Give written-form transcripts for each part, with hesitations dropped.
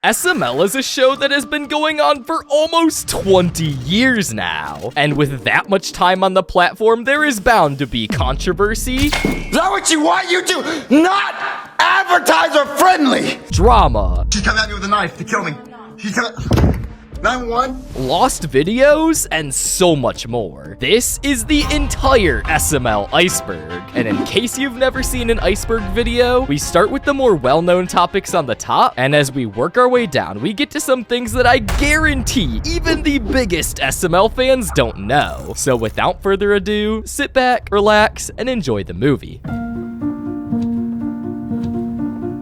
SML is a show that has been going on for almost 20 years now. And with that much time on the platform, there is bound to be controversy. Is that what you want? You do not advertiser friendly. Drama. She's coming at me with a knife to kill me. She's coming. 911. Lost videos, and so much more. This is the entire SML Iceberg. And in case you've never seen an Iceberg video, we start with the more well-known topics on the top, and as we work our way down, we get to some things that I guarantee even the biggest SML fans don't know. So without further ado, sit back, relax, and enjoy the movie.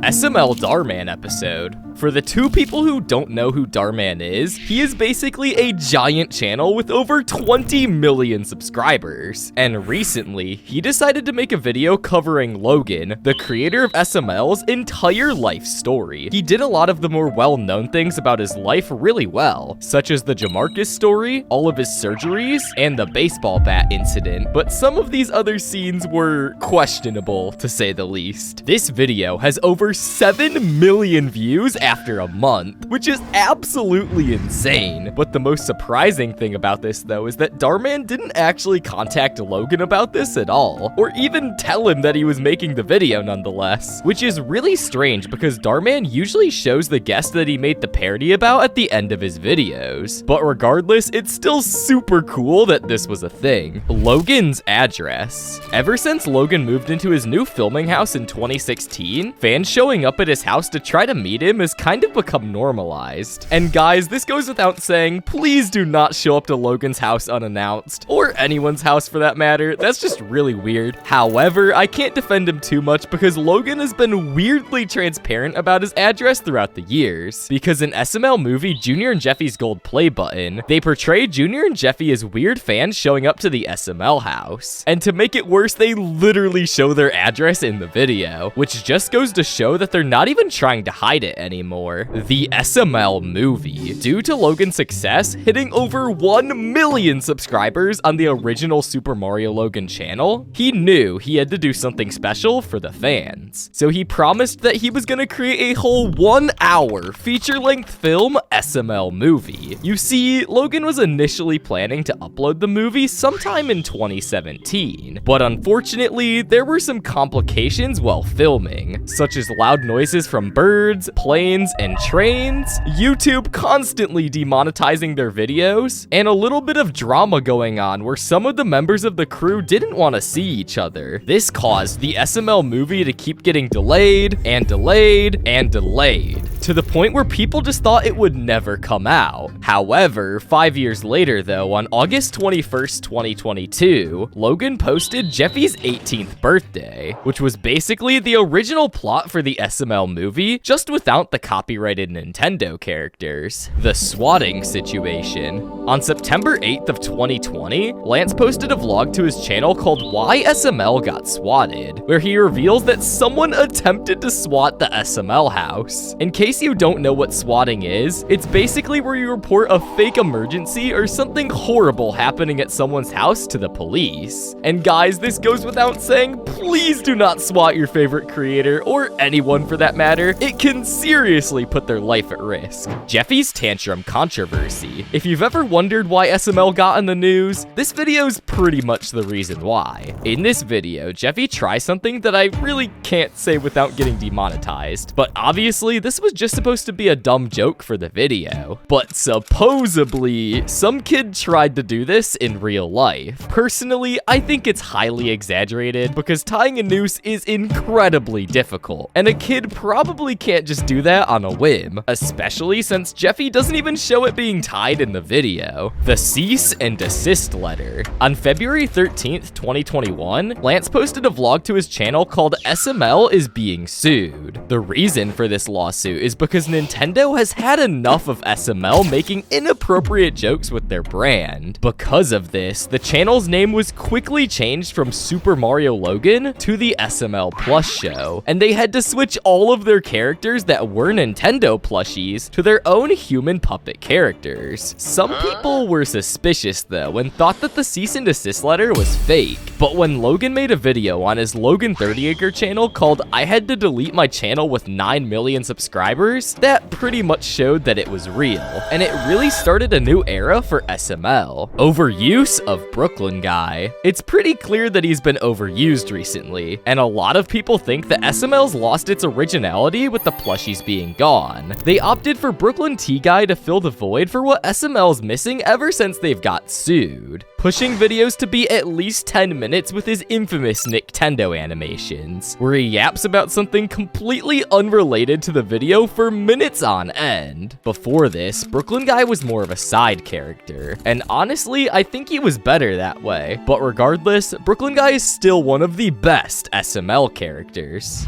SML Darman episode. For the two people who don't know who Darman is, he is basically a giant channel with over 20 million subscribers. And recently, he decided to make a video covering Logan, the creator of SML's entire life story. He did a lot of the more well-known things about his life really well, such as the Jamarcus story, all of his surgeries, and the baseball bat incident, but some of these other scenes were questionable, to say the least. This video has over 7 million views after a month, which is absolutely insane. But the most surprising thing about this, though, is that Darman didn't actually contact Logan about this at all, or even tell him that he was making the video nonetheless, which is really strange because Darman usually shows the guest that he made the parody about at the end of his videos. But regardless, it's still super cool that this was a thing. Logan's address. Ever since Logan moved into his new filming house in 2016, fans showing up at his house to try to meet him has kind of become normalized. And guys, this goes without saying, please do not show up to Logan's house unannounced, or anyone's house for that matter. That's just really weird. However, I can't defend him too much because Logan has been weirdly transparent about his address throughout the years. Because in SML movie Junior and Jeffy's Gold Play Button, they portray Junior and Jeffy as weird fans showing up to the SML house. And to make it worse, they literally show their address in the video, which just goes to show that they're not even trying to hide it anymore. The SML movie. Due to Logan's success, hitting over 1 million subscribers on the original Super Mario Logan channel, he knew he had to do something special for the fans. So he promised that he was gonna create a whole 1-hour feature-length film SML movie. You see, Logan was initially planning to upload the movie sometime in 2017, but unfortunately, there were some complications while filming, such as loud noises from birds, planes, and trains, YouTube constantly demonetizing their videos, and a little bit of drama going on where some of the members of the crew didn't want to see each other. This caused the SML movie to keep getting delayed, and delayed, and delayed, to the point where people just thought it would never come out. However, 5 years later though, on August 21st, 2022, Logan posted Jeffy's 18th birthday, which was basically the original plot for the SML movie, just without the copyrighted Nintendo characters. The swatting situation. On September 8th of 2020, Lance posted a vlog to his channel called Why SML Got Swatted, where he reveals that someone attempted to swat the SML house. In case you don't know what swatting is, it's basically where you report a fake emergency or something horrible happening at someone's house to the police. And guys, this goes without saying, please do not swat your favorite creator, or anyone for that matter. It can seriously put their life at risk. Jeffy's tantrum controversy. If you've ever wondered why SML got in the news, this video is pretty much the reason why. In this video, Jeffy tries something that I really can't say without getting demonetized, but obviously this was just supposed to be a dumb joke for the video. But supposedly, some kid tried to do this in real life. Personally, I think it's highly exaggerated because tying a noose is incredibly difficult, and a kid probably can't just do that on a whim, especially since Jeffy doesn't even show it being tied in the video. The cease and desist letter. On February 13th, 2021, Lance posted a vlog to his channel called SML is being sued. The reason for this lawsuit is because Nintendo has had enough of SML making inappropriate jokes with their brand. Because of this, the channel's name was quickly changed from Super Mario Logan to the SML Plus show, and they had to switch all of their characters that weren't Super Nintendo plushies to their own human puppet characters. Some people were suspicious though and thought that the cease and desist letter was fake, but when Logan made a video on his Logan 30acre channel called "I had to delete my channel with 9 million subscribers," that pretty much showed that it was real, and it really started a new era for SML. Overuse of Brooklyn Guy. It's pretty clear that he's been overused recently, and a lot of people think that SML's lost its originality with the plushies being gone. They opted for Brooklyn T Guy to fill the void for what SML's missing ever since they've got sued, pushing videos to be at least 10 minutes with his infamous Nintendo animations, where he yaps about something completely unrelated to the video for minutes on end. Before this, Brooklyn Guy was more of a side character, and honestly, I think he was better that way. But regardless, Brooklyn Guy is still one of the best SML characters.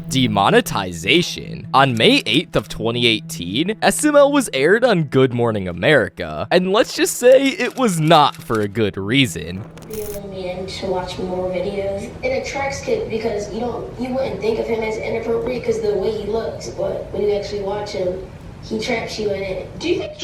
Demonetization. On May 8th of 2018, SML was aired on Good Morning America, and let's just say it was not for a good reason. Feeling me in to watch more videos. It attracts kids because you wouldn't think of him as inappropriate because the way he looks, but when you actually watch him, he traps you in it. Do you think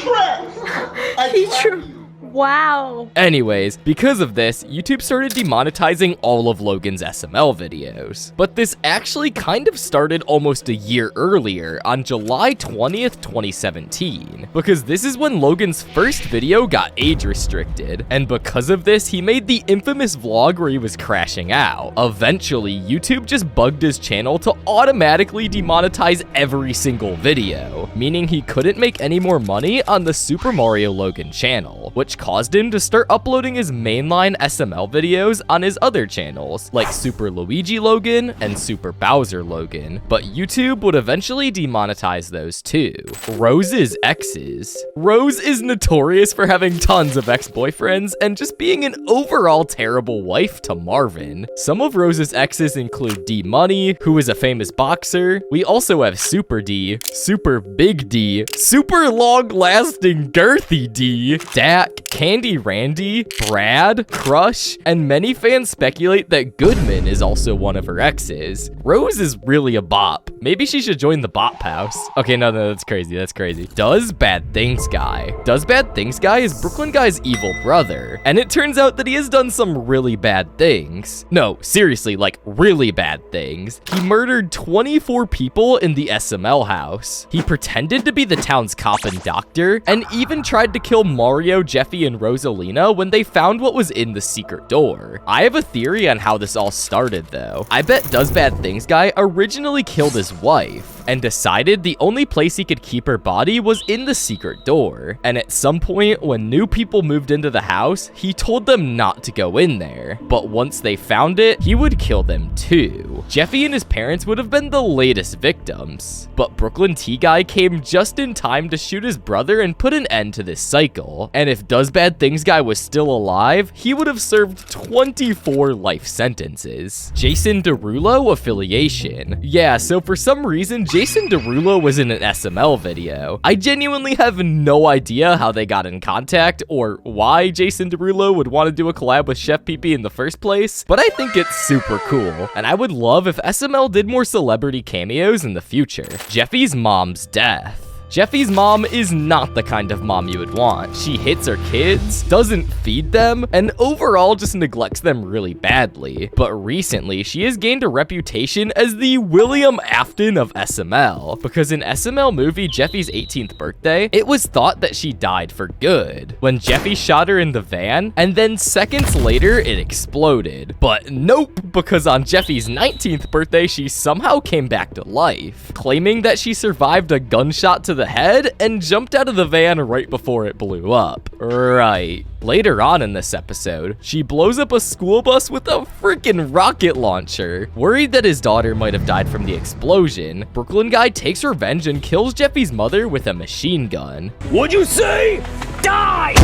Wow. Anyways, because of this, YouTube started demonetizing all of Logan's SML videos. But this actually kind of started almost a year earlier, on July 20th, 2017. Because this is when Logan's first video got age restricted, and because of this, he made the infamous vlog where he was crashing out. Eventually, YouTube just bugged his channel to automatically demonetize every single video, meaning he couldn't make any more money on the Super Mario Logan channel, which caused him to start uploading his mainline SML videos on his other channels, like Super Luigi Logan and Super Bowser Logan, but YouTube would eventually demonetize those too. Rose's exes. Rose is notorious for having tons of ex-boyfriends and just being an overall terrible wife to Marvin. Some of Rose's exes include D Money, who is a famous boxer. We also have Super D, Super Big D, Super Long-Lasting Girthy D, Dak, Candy Randy, Brad, Crush, and many fans speculate that Goodman is also one of her exes. Rose is really a bop. Maybe she should join the bop house. Okay, no, that's crazy, that's crazy. Does Bad Things Guy. Does Bad Things Guy is Brooklyn Guy's evil brother, and it turns out that he has done some really bad things. No, seriously, like really bad things. He murdered 24 people in the SML house. He pretended to be the town's cop and doctor, and even tried to kill Mario, Jeffy, and Rosalina when they found what was in the secret door. I have a theory on how this all started though. I bet Does Bad Things Guy originally killed his wife and decided the only place he could keep her body was in the secret door. And at some point when new people moved into the house, he told them not to go in there. But once they found it, he would kill them too. Jeffy and his parents would have been the latest victims. But Brooklyn T Guy came just in time to shoot his brother and put an end to this cycle. And if Does Bad Things Guy was still alive, he would have served 24 life sentences. Jason Derulo affiliation. Yeah, so for some reason, Jason Derulo was in an SML video. I genuinely have no idea how they got in contact or why Jason Derulo would want to do a collab with Chef PP in the first place, but I think it's super cool, and I would love if SML did more celebrity cameos in the future. Jeffy's mom's death. Jeffy's mom is not the kind of mom you would want. She hits her kids, doesn't feed them, and overall just neglects them really badly. But recently, she has gained a reputation as the William Afton of SML, because in SML movie Jeffy's 18th birthday, it was thought that she died for good, when Jeffy shot her in the van, and then seconds later, it exploded. But nope, because on Jeffy's 19th birthday, she somehow came back to life, claiming that she survived a gunshot to the head and jumped out of the van right before it blew up. Right. Later on in this episode, she blows up a school bus with a freaking rocket launcher. Worried that his daughter might have died from the explosion, Brooklyn Guy takes revenge and kills Jeffy's mother with a machine gun. What'd you say? Die!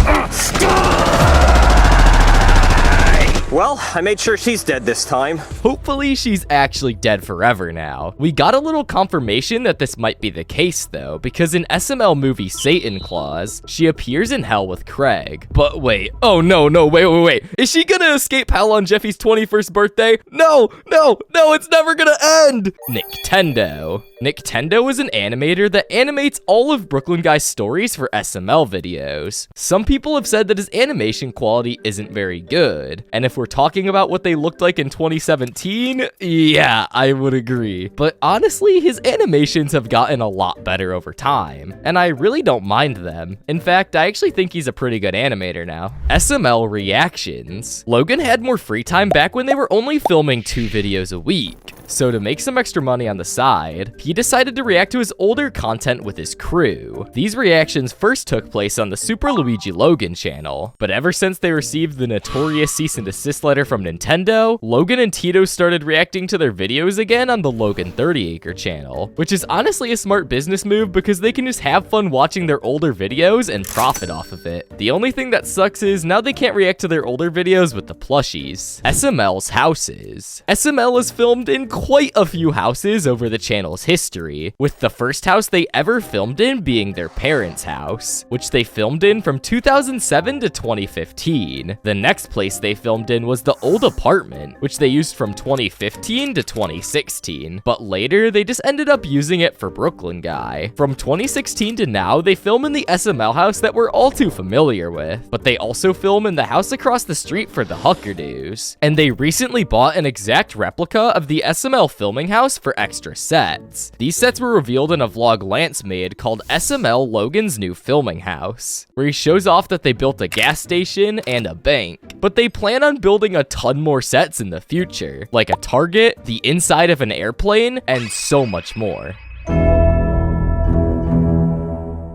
Well, I made sure she's dead this time. Hopefully she's actually dead forever now. We got a little confirmation that this might be the case though, because in SML movie Satan Claus, she appears in hell with Craig. But wait, oh no, wait. Is she gonna escape hell on Jeffy's 21st birthday? No, it's never gonna end! Nintendo. Nintendo is an animator that animates all of Brooklyn Guy's stories for SML videos. Some people have said that his animation quality isn't very good, and if we're talking about what they looked like in 2017, yeah, I would agree. But honestly, his animations have gotten a lot better over time, and I really don't mind them. In fact, I actually think he's a pretty good animator now. SML reactions. Logan had more free time back when they were only filming 2 videos a week. So to make some extra money on the side, he decided to react to his older content with his crew. These reactions first took place on the Super Luigi Logan channel, but ever since they received the notorious cease and desist letter from Nintendo, Logan and Tito started reacting to their videos again on the Logan 30 Acre channel, which is honestly a smart business move because they can just have fun watching their older videos and profit off of it. The only thing that sucks is now they can't react to their older videos with the plushies. SML's houses. SML is filmed in quite a few houses over the channel's history, with the first house they ever filmed in being their parents' house, which they filmed in from 2007 to 2015. The next place they filmed in was the old apartment, which they used from 2015 to 2016, but later they just ended up using it for Brooklyn Guy. From 2016 to now, they film in the SML house that we're all too familiar with, but they also film in the house across the street for the Huckardoos, and they recently bought an exact replica of the SML filming house for extra sets. These sets were revealed in a vlog Lance made called SML Logan's New Filming House, where he shows off that they built a gas station and a bank, but they plan on building a ton more sets in the future, like a Target, the inside of an airplane, and so much more.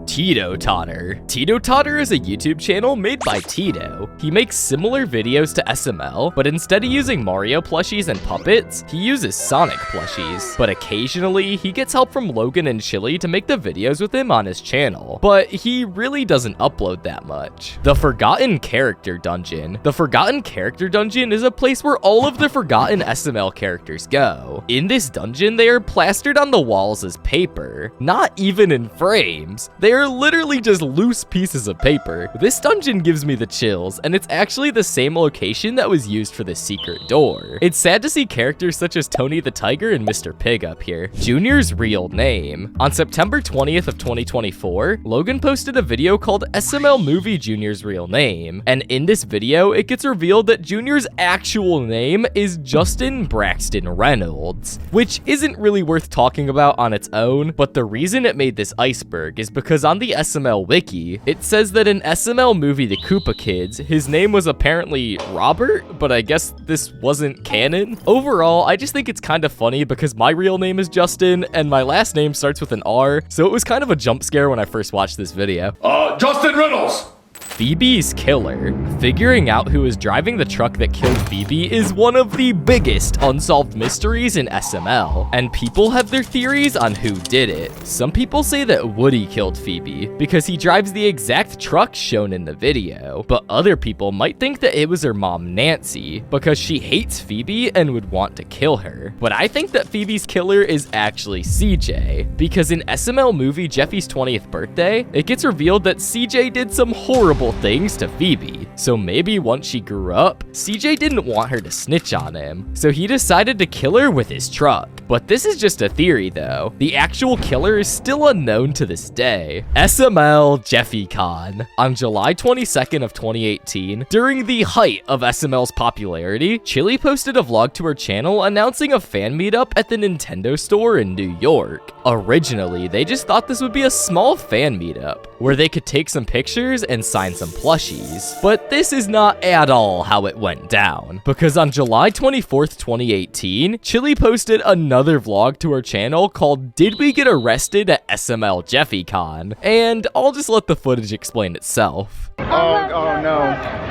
Tito Totter. Tito Totter is a YouTube channel made by Tito. He makes similar videos to SML, but instead of using Mario plushies and puppets, he uses Sonic plushies. But occasionally, he gets help from Logan and Chili to make the videos with him on his channel. But he really doesn't upload that much. The Forgotten Character Dungeon. The Forgotten Character Dungeon is a place where all of the forgotten SML characters go. In this dungeon, they are plastered on the walls as paper, not even in frames. They are literally just loose pieces of paper. This dungeon gives me the chills, and it's actually the same location that was used for the secret door. It's sad to see characters such as Tony the Tiger and Mr. Pig up here. Junior's real name. On September 20th of 2024, Logan posted a video called SML Movie Junior's Real Name, and in this video, it gets revealed that Junior's actual name is Justin Braxton Reynolds, which isn't really worth talking about on its own, but the reason it made this iceberg is because on the SML wiki, it says that in SML movie The Koopa Kids, his name was apparently Robert, but I guess this wasn't canon. Overall, I just think it's kind of funny because my real name is Justin, and my last name starts with an R, so it was kind of a jump scare when I first watched this video. Justin Reynolds! Phoebe's killer. Figuring out who is driving the truck that killed Phoebe is one of the biggest unsolved mysteries in SML, and people have their theories on who did it. Some people say that Woody killed Phoebe because he drives the exact truck shown in the video, but other people might think that it was her mom Nancy because she hates Phoebe and would want to kill her. But I think that Phoebe's killer is actually CJ, because in SML movie Jeffy's 20th birthday, it gets revealed that CJ did some horrible things to Phoebe. So maybe once she grew up, CJ didn't want her to snitch on him, so he decided to kill her with his truck. But this is just a theory though. The actual killer is still unknown to this day. SML Jeffy Con. On July 22nd of 2018, during the height of SML's popularity, Chili posted a vlog to her channel announcing a fan meetup at the Nintendo store in New York. Originally, they just thought this would be a small fan meetup, where they could take some pictures and sign some plushies. But this is not at all how it went down, because on July 24th, 2018, Chili posted another vlog to her channel called Did We Get Arrested at SML Jeffy Con? And I'll just let the footage explain itself. Oh no.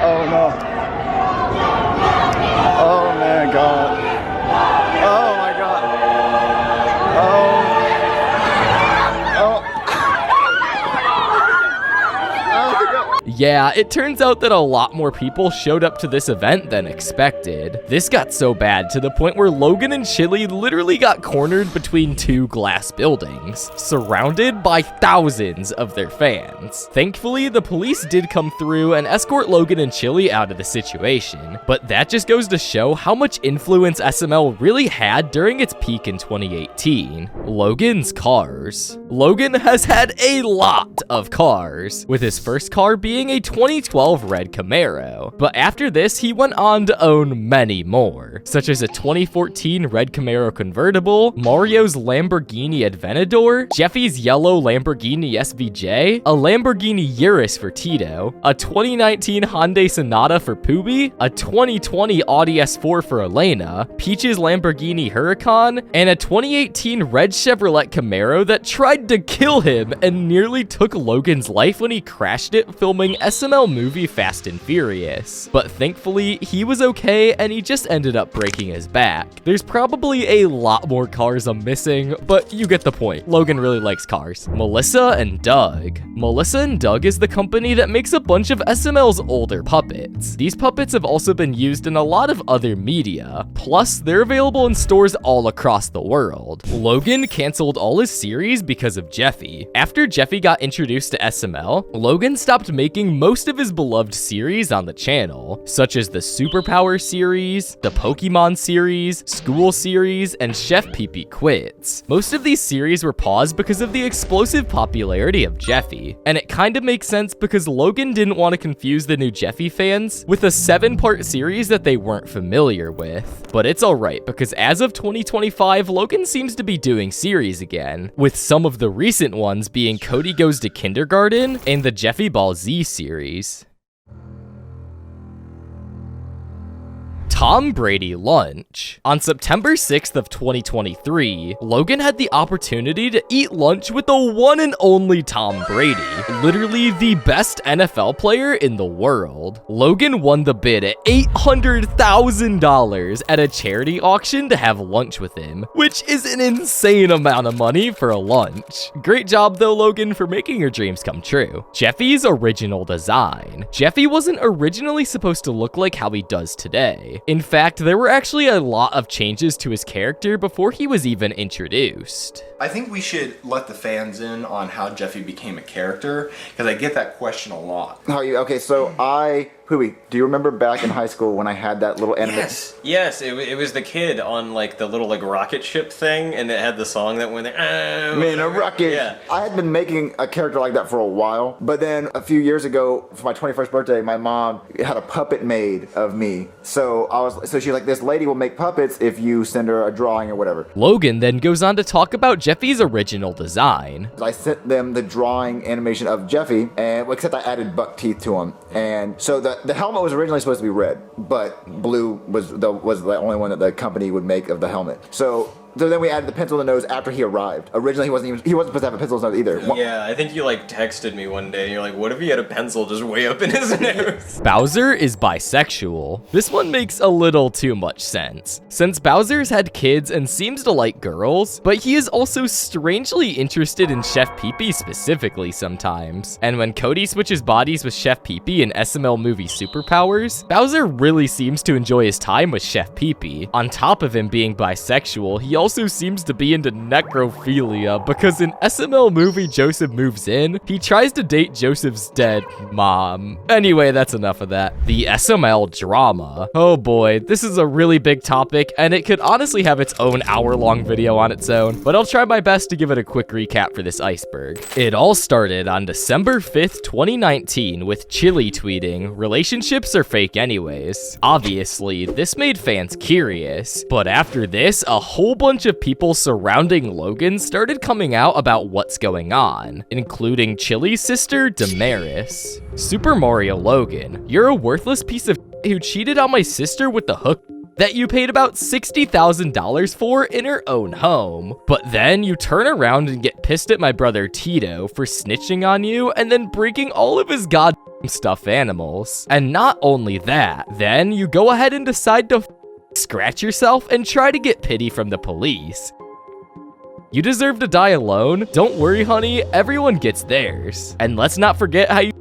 Oh no. Oh my god. Oh my god. Oh. yeah, it turns out that a lot more people showed up to this event than expected. This got so bad to the point where Logan and Chili literally got cornered between two glass buildings, surrounded by thousands of their fans. Thankfully, the police did come through and escort Logan and Chili out of the situation, but that just goes to show how much influence SML really had during its peak in 2018. Logan's cars. Logan has had a lot of cars, with his first car being a 2012 red Camaro, but after this he went on to own many more, such as a 2014 red Camaro convertible, Mario's Lamborghini Aventador, Jeffy's yellow Lamborghini SVJ, a Lamborghini Urus for Tito, a 2019 Hyundai Sonata for Pooby, a 2020 Audi S4 for Elena, Peach's Lamborghini Huracan, and a 2018 red Chevrolet Camaro that tried to kill him and nearly took Logan's life when he crashed it filming SML movie Fast and Furious. But thankfully, he was okay and he just ended up breaking his back. There's probably a lot more cars I'm missing, but you get the point. Logan really likes cars. Melissa and Doug. Melissa and Doug is the company that makes a bunch of SML's older puppets. These puppets have also been used in a lot of other media. Plus, they're available in stores all across the world. Logan canceled all his series because of Jeffy. After Jeffy got introduced to SML, Logan stopped making most of his beloved series on the channel, such as the Superpower series, the Pokemon series, School series, and Chef Pee Quits. Most of these series were paused because of the explosive popularity of Jeffy, and it kinda makes sense because Logan didn't want to confuse the new Jeffy fans with a 7-part series that they weren't familiar with. But it's alright, because as of 2025, Logan seems to be doing series again, with some of the recent ones being Cody Goes to Kindergarten and the Jeffy Ball Z series. Tom Brady lunch. On September 6th of 2023, Logan had the opportunity to eat lunch with the one and only Tom Brady, literally the best NFL player in the world. Logan won the bid at $800,000 at a charity auction to have lunch with him, which is an insane amount of money for a lunch. Great job though, Logan, for making your dreams come true. Jeffy's original design. Jeffy wasn't originally supposed to look like how he does today. In fact, there were actually a lot of changes to his character before he was even introduced. I think we should let the fans in on how Jeffy became a character, because I get that question a lot. How are you? Okay, so Pooey, do you remember back in high school when I had that little anime? Yes, it was the kid on like the little like rocket ship thing, and it had the song that went there. Man, a rocket. Yeah. I had been making a character like that for a while, but then a few years ago, for my 21st birthday, my mom had a puppet made of me. So she's like, this lady will make puppets if you send her a drawing or whatever. Logan then goes on to talk about Jeffy's original design. I sent them the drawing animation of Jeffy, and except I added buck teeth to him. And so the helmet was originally supposed to be red, but blue was the only one that the company would make of the helmet. So then we added the pencil in the nose after he arrived. Originally, he wasn't supposed to have a pencil in his nose either. Yeah, I think you like texted me one day and you're like, what if he had a pencil just way up in his nose? Bowser is bisexual. This one makes a little too much sense, since Bowser's had kids and seems to like girls, but he is also strangely interested in Chef Pee specifically sometimes. And when Cody switches bodies with Chef Pee in SML movie Superpowers, Bowser really seems to enjoy his time with Chef Pee. On top of him being bisexual, he also seems to be into necrophilia, because in SML movie Joseph Moves In, he tries to date Joseph's dead mom. Anyway, that's enough of that. The SML drama. Oh boy, this is a really big topic, and it could honestly have its own hour-long video on its own, but I'll try my best to give it a quick recap for this iceberg. It all started on December 5th, 2019, with Chili tweeting, "Relationships are fake anyways." Obviously, this made fans curious, but after this, a whole bunch of people surrounding Logan started coming out about what's going on, including Chili's sister, Damaris. Super Mario Logan, you're a worthless piece of who cheated on my sister with the hook that you paid about $60,000 for in her own home. But then you turn around and get pissed at my brother Tito for snitching on you and then breaking all of his goddamn stuffed animals. And not only that, then you go ahead and decide to scratch yourself and try to get pity from the police. You deserve to die alone. Don't worry, honey, everyone gets theirs. And let's not forget how you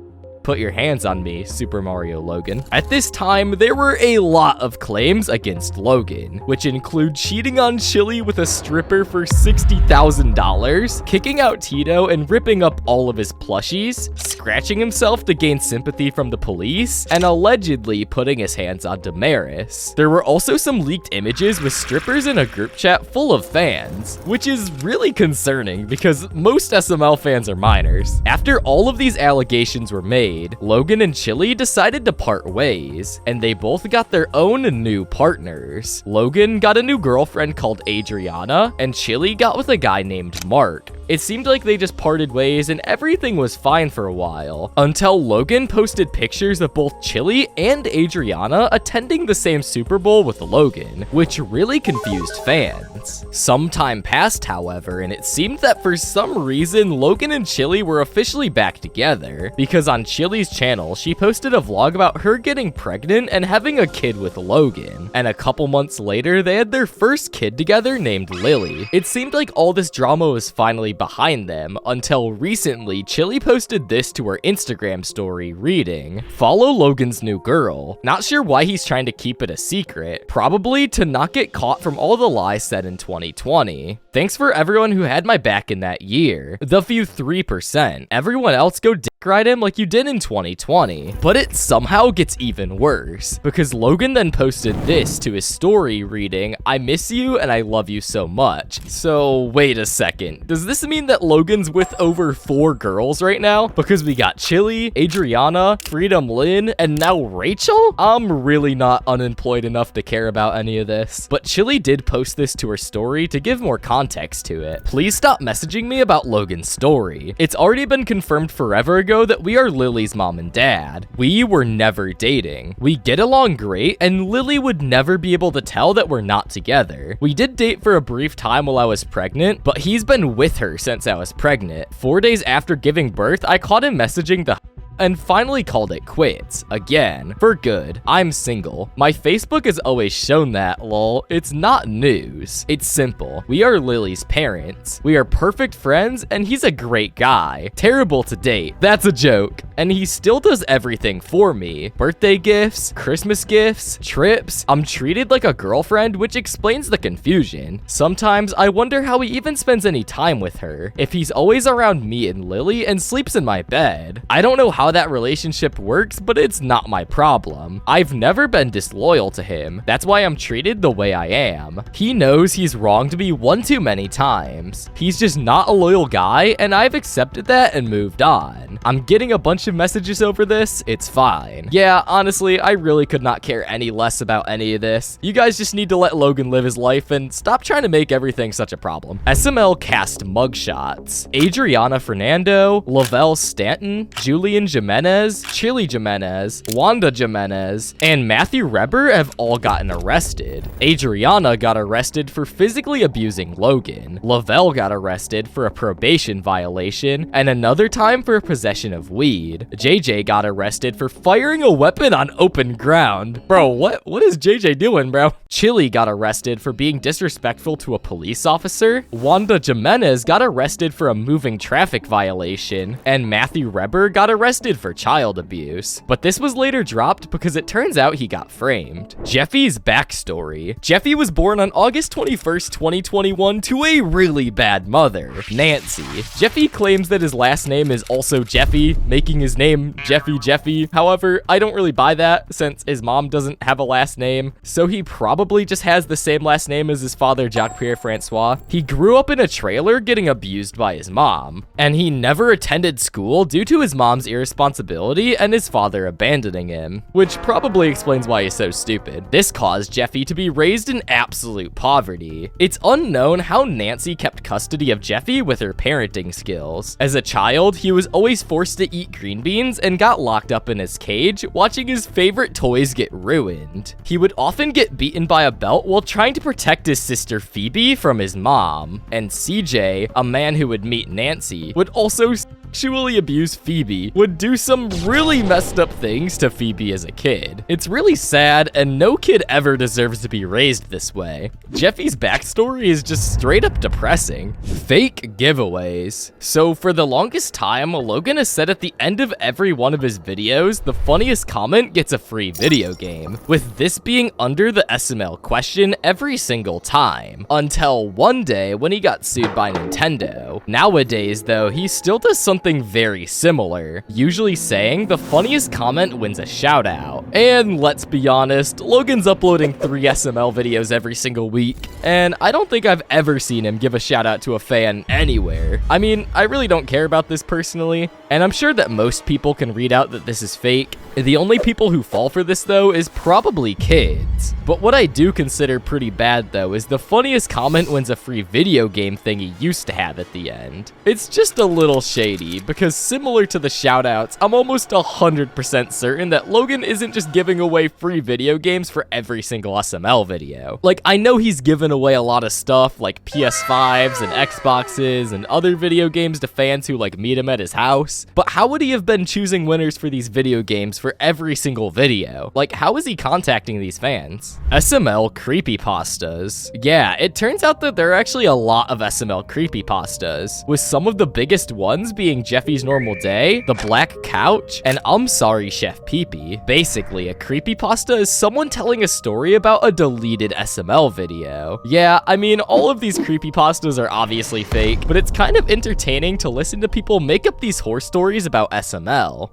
Put your hands on me, Super Mario Logan. At this time, there were a lot of claims against Logan, which include cheating on Chili with a stripper for $60,000, kicking out Tito and ripping up all of his plushies, scratching himself to gain sympathy from the police, and allegedly putting his hands on Damaris. There were also some leaked images with strippers in a group chat full of fans, which is really concerning because most SML fans are minors. After all of these allegations were made, Logan and Chili decided to part ways, and they both got their own new partners. Logan got a new girlfriend called Adriana, and Chili got with a guy named Mark. It seemed like they just parted ways and everything was fine for a while, until Logan posted pictures of both Chili and Adriana attending the same Super Bowl with Logan, which really confused fans. Some time passed, however, and it seemed that for some reason, Logan and Chili were officially back together, because on Chili's channel, she posted a vlog about her getting pregnant and having a kid with Logan, and a couple months later, they had their first kid together named Lily. It seemed like all this drama was finally behind them, until recently, Chili posted this to her Instagram story reading, "Follow Logan's new girl." Not sure why he's trying to keep it a secret, probably to not get caught from all the lies said in 2020. Thanks for everyone who had my back in that year. The few 3%. Everyone else go dick ride him like you did in 2020. But it somehow gets even worse, because Logan then posted this to his story reading, "I miss you and I love you so much." So wait a second, does this mean that Logan's with over 4 girls right now? Because we got Chili, Adriana, Freedom Lynn, and now Rachel? I'm really not unemployed enough to care about any of this. But Chili did post this to her story to give more context to it. Please stop messaging me about Logan's story. It's already been confirmed forever ago that we are Lily's mom and dad. We were never dating. We get along great, and Lily would never be able to tell that we're not together. We did date for a brief time while I was pregnant, but he's been with her since I was pregnant. 4 days after giving birth, I caught him messaging the and finally called it quits. Again, for good. I'm single. My Facebook has always shown that, lol. It's not news. It's simple. We are Lily's parents. We are perfect friends, and he's a great guy. Terrible to date. That's a joke. And he still does everything for me. Birthday gifts, Christmas gifts, trips. I'm treated like a girlfriend, which explains the confusion. Sometimes I wonder how he even spends any time with her. If he's always around me and Lily and sleeps in my bed. I don't know how that relationship works, but it's not my problem. I've never been disloyal to him. That's why I'm treated the way I am. He knows he's wronged me one too many times. He's just not a loyal guy, and I've accepted that and moved on. I'm getting a bunch of messages over this. It's fine. Yeah, honestly, I really could not care any less about any of this. You guys just need to let Logan live his life and stop trying to make everything such a problem. SML cast mugshots. Adriana Fernando, Lavelle Stanton, Julian Jimenez, Chili Jimenez, Wanda Jimenez, and Matthew Reber have all gotten arrested. Adriana got arrested for physically abusing Logan. Lavelle got arrested for a probation violation, and another time for possession of weed. JJ got arrested for firing a weapon on open ground. Bro, what is JJ doing, bro? Chili got arrested for being disrespectful to a police officer. Wanda Jimenez got arrested for a moving traffic violation, and Matthew Reber got arrested for child abuse, but this was later dropped because it turns out he got framed. Jeffy's backstory. Jeffy was born on August 21st, 2021 to a really bad mother, Nancy. Jeffy claims that his last name is also Jeffy, making his name Jeffy. However, I don't really buy that since his mom doesn't have a last name, so he probably just has the same last name as his father, Jacques-Pierre Francois. He grew up in a trailer getting abused by his mom, and he never attended school due to his mom's irresponsibility and his father abandoning him, which probably explains why he's so stupid. This caused Jeffy to be raised in absolute poverty. It's unknown how Nancy kept custody of Jeffy with her parenting skills. As a child, he was always forced to eat green beans and got locked up in his cage, watching his favorite toys get ruined. He would often get beaten by a belt while trying to protect his sister Phoebe from his mom. And CJ, a man who would meet Nancy, would also sexually abuse Phoebe would do some really messed up things to Phoebe as a kid. It's really sad, and no kid ever deserves to be raised this way. Jeffy's backstory is just straight up depressing. Fake giveaways. So for the longest time, Logan has said at the end of every one of his videos, the funniest comment gets a free video game, with this being under the SML question every single time, until one day when he got sued by Nintendo. Nowadays though, he still does something very similar, usually saying the funniest comment wins a shout out. And let's be honest, Logan's uploading 3 SML videos every single week, and I don't think I've ever seen him give a shout out to a fan anywhere. I mean, I really don't care about this personally, and I'm sure that most people can read out that this is fake. The only people who fall for this though is probably kids. But what I do consider pretty bad though is the funniest comment wins a free video game thing he used to have at the end. It's just a little shady, because similar to the shoutouts, I'm almost 100% certain that Logan isn't just giving away free video games for every single SML video. Like, I know he's given away a lot of stuff like PS5s and Xboxes and other video games to fans who like meet him at his house, but how would he have been choosing winners for these video games for every single video? Like, how is he contacting these fans? SML creepypastas. Yeah, it turns out that there are actually a lot of SML creepypastas, with some of the biggest ones being Jeffy's Normal Day, The Black Couch, and I'm Sorry Chef Pee-Pee. Basically, a creepypasta is someone telling a story about a deleted SML video. Yeah, I mean, all of these creepypastas are obviously fake, but it's kind of entertaining to listen to people make up these horror stories about SML.